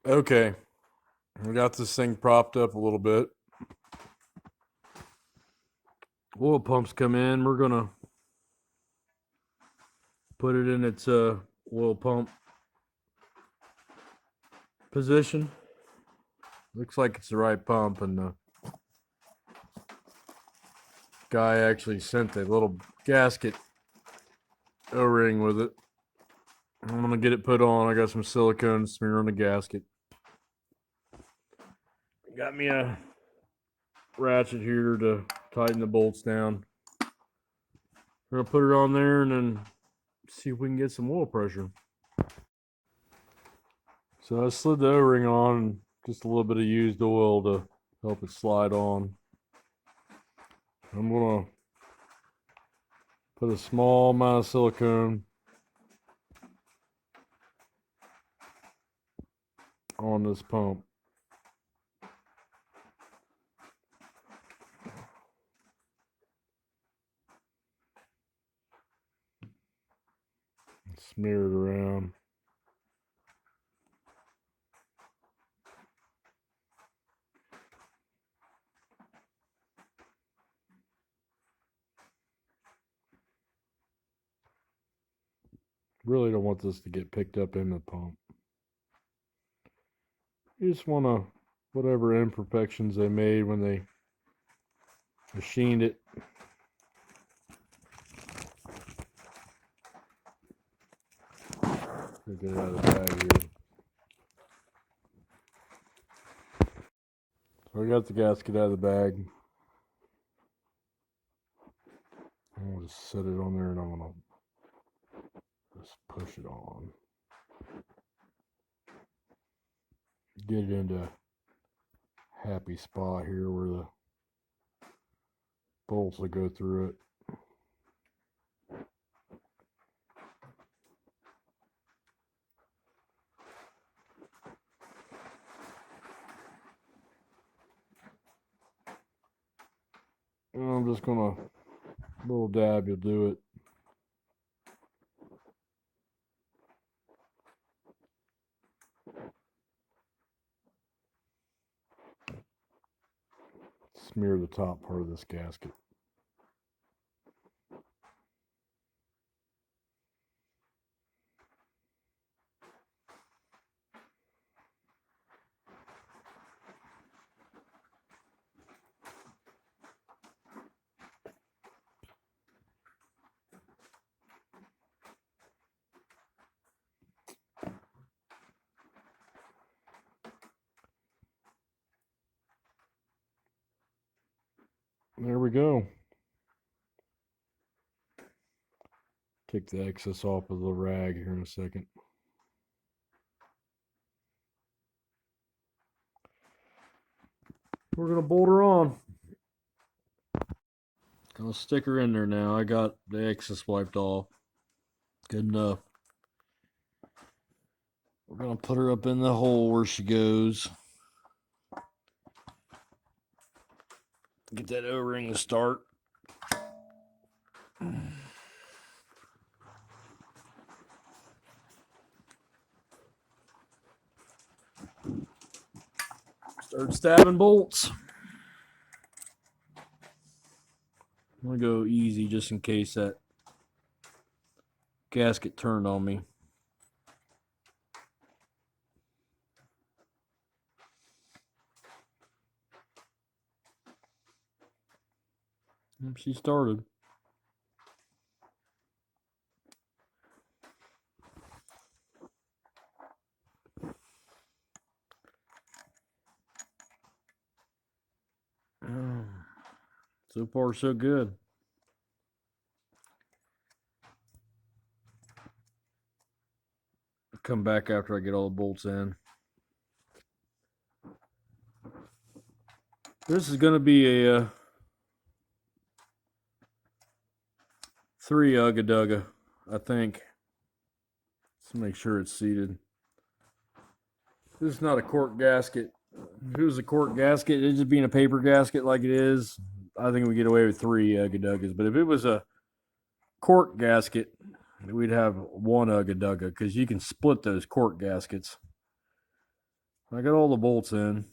Okay, we got this thing propped up a little bit. Oil pumps come in. We're gonna put it in its oil pump position. Looks like it's the right pump, and the guy actually sent a little gasket O-ring with it. I'm gonna get it put on. I got some silicone smear on the gasket. Got me a ratchet here to tighten the bolts down. We're gonna put it on there and then see if we can get some oil pressure. So I slid the O-ring on, just a little bit of used oil to help it slide on. I'm gonna put a small amount of silicone on this pump. Smear it around. Really don't want this to get picked up in the pump. You just want to, whatever imperfections they made when they machined it, get it out of the bag here. So I got the gasket out of the bag. I'm gonna just set it on there and I'm gonna just push it on. Get it into a happy spot here where the bolts will go through it. And I'm just gonna, little dab, you'll do it. Smear the top part of this gasket. There we go. Take the excess off of the rag here in a second. We're gonna bolt her on. Gonna stick her in there now. I got the excess wiped off. Good enough. We're gonna put her up in the hole where she goes. Get that O-ring to start. Start stabbing bolts. I'm gonna go easy just in case that gasket turned on me. She started. So far, so good. I'll come back after I get all the bolts in. This is going to be a 3 Ugga Dugga, I think. Let's make sure it's seated. This is not a cork gasket. If it was a cork gasket, it'd just be in a paper gasket like it is. I think we get away with 3 Ugga Duggas. But if it was a cork gasket, we'd have 1 Ugga Dugga because you can split those cork gaskets. I got all the bolts in.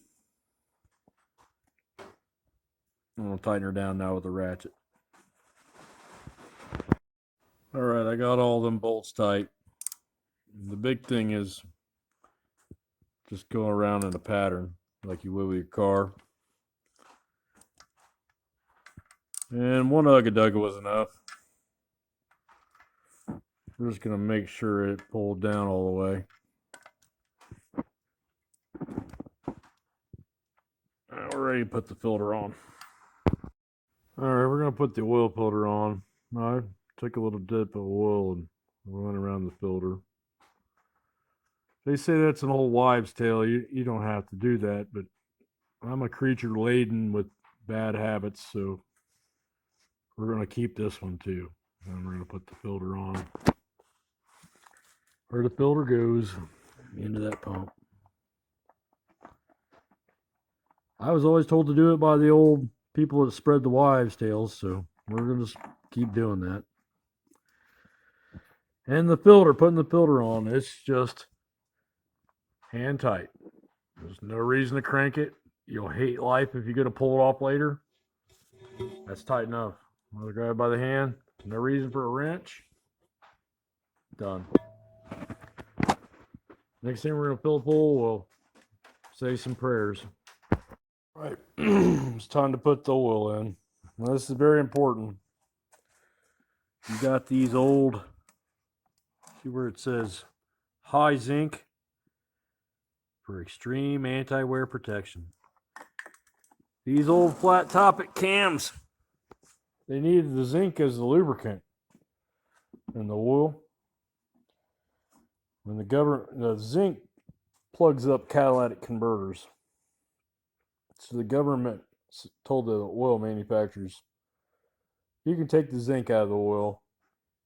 I'm going to tighten her down now with the ratchet. Alright, I got all them bolts tight. The big thing is just go around in a pattern like you would with your car. And one ugga-dugga was enough. We're just going to make sure it pulled down all the way. We're ready to put the filter on. Alright, we're going to put the oil filter on. I took a little dip of oil and went around the filter. They say that's an old wives' tale. You don't have to do that, but I'm a creature laden with bad habits, so we're going to keep this one too. And we're going to put the filter on. Where the filter goes into that pump. I was always told to do it by the old people that spread the wives' tales, so we're going to keep doing that. And the filter, putting the filter on, it's just hand tight. There's no reason to crank it. You'll hate life if you're going to pull it off later. That's tight enough. I'm going to grab it by the hand. No reason for a wrench. Done. Next thing we're going to fill full, we'll say some prayers. Right. It's time to put the oil in. Now, this is very important. You got these old, see where it says high-zinc for extreme anti-wear protection. These old flat topic cams, they needed the zinc as the lubricant and the oil. When the zinc plugs up catalytic converters. So the government told the oil manufacturers, you can take the zinc out of the oil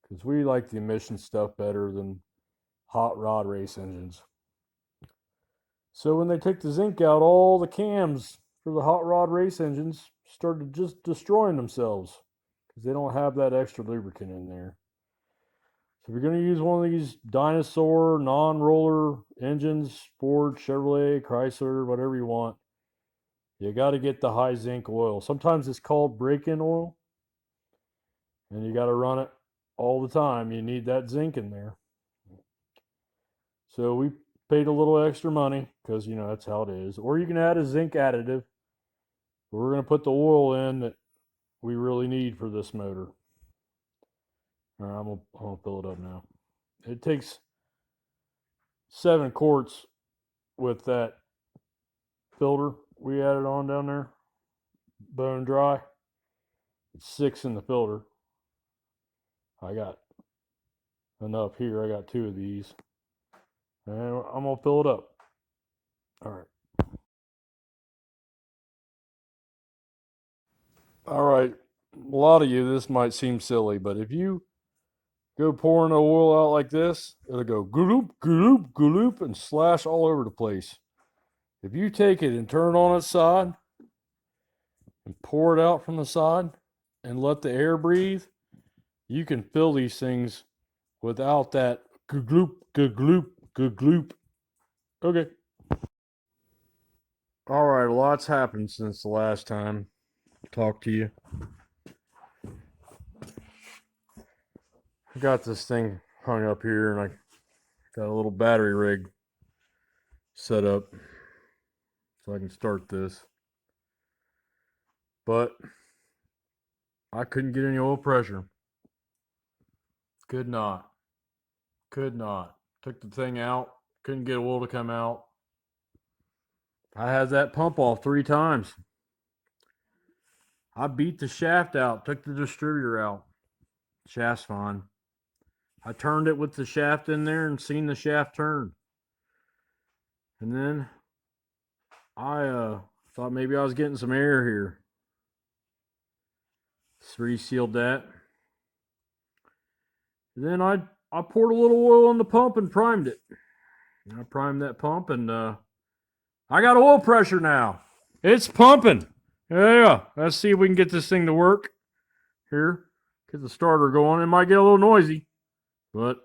because we like the emission stuff better than hot rod race engines. So when they took the zinc out, all the cams for the hot rod race engines started just destroying themselves because they don't have that extra lubricant in there. So if you're going to use one of these dinosaur non-roller engines, Ford, Chevrolet, Chrysler, whatever you want, you got to get the high zinc oil. Sometimes it's called break-in oil, and you got to run it all the time. You need that zinc in there. So we paid a little extra money because, you know, that's how it is. Or you can add a zinc additive. But we're going to put the oil in that we really need for this motor. All right, I'm going to fill it up now. It takes 7 quarts with that filter we added on down there, bone dry. It's 6 in the filter. I got enough here. I got 2 of these. And I'm going to fill it up. All right. All right. A lot of you, this might seem silly, but if you go pouring the oil out like this, it'll go gloop, gloop, gloop, and slash all over the place. If you take it and turn it on its side and pour it out from the side and let the air breathe, you can fill these things without that gloop, gloop, gloop. Okay. All right, a lot's happened since the last time I talked to you. I got this thing hung up here, and I got a little battery rig set up so I can start this. But I couldn't get any oil pressure. Could not. Took the thing out. Couldn't get oil to come out. I had that pump off 3 times. I beat the shaft out. Took the distributor out. Shaft's fine. I turned it with the shaft in there and seen the shaft turn. And then I thought maybe I was getting some air here. Just resealed that. And then I poured a little oil in the pump and primed it. And I primed that pump, and I got oil pressure now. It's pumping. Yeah. Let's see if we can get this thing to work. Here. Get the starter going. It might get a little noisy, but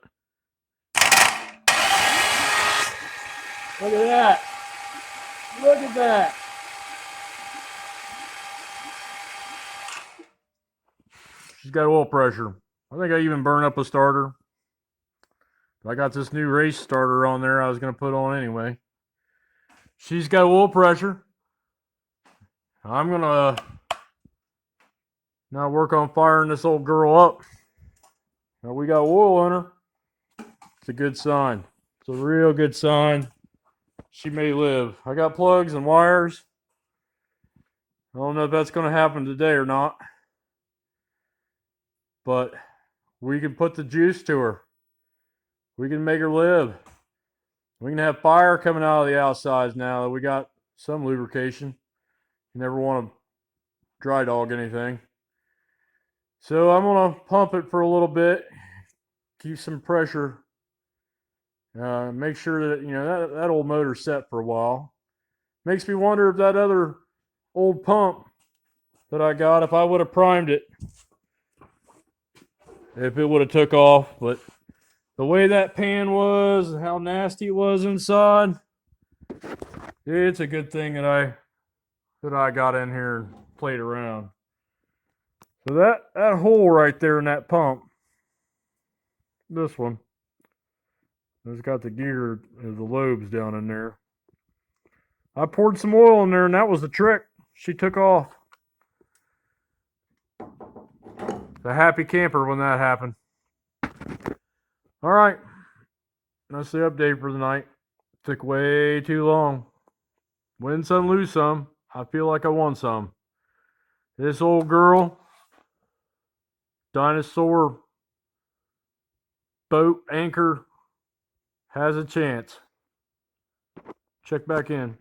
look at that. Look at that. She's got oil pressure. I think I even burned up a starter. I got this new race starter on there I was going to put on anyway. She's got oil pressure. I'm going to now work on firing this old girl up. Now we got oil in her. It's a good sign. It's a real good sign. She may live. I got plugs and wires. I don't know if that's going to happen today or not. But we can put the juice to her. We can make her live. We can have fire coming out of the outsides now that we got some lubrication. You never want to dry dog anything. So I'm going to pump it for a little bit. Keep some pressure. Make sure that, that old motor's set for a while. Makes me wonder if that other old pump that I got, if I would have primed it, if it would have took off. But the way that pan was and how nasty it was inside, it's a good thing that I got in here and played around. So that hole right there in that pump, this one, it's got the gear, the lobes down in there. I poured some oil in there and that was the trick. She took off. A happy camper when that happened. All right, that's the update for the night. Took way too long. Win some, lose some. I feel like I won some. This old girl, dinosaur boat anchor, has a chance. Check back in.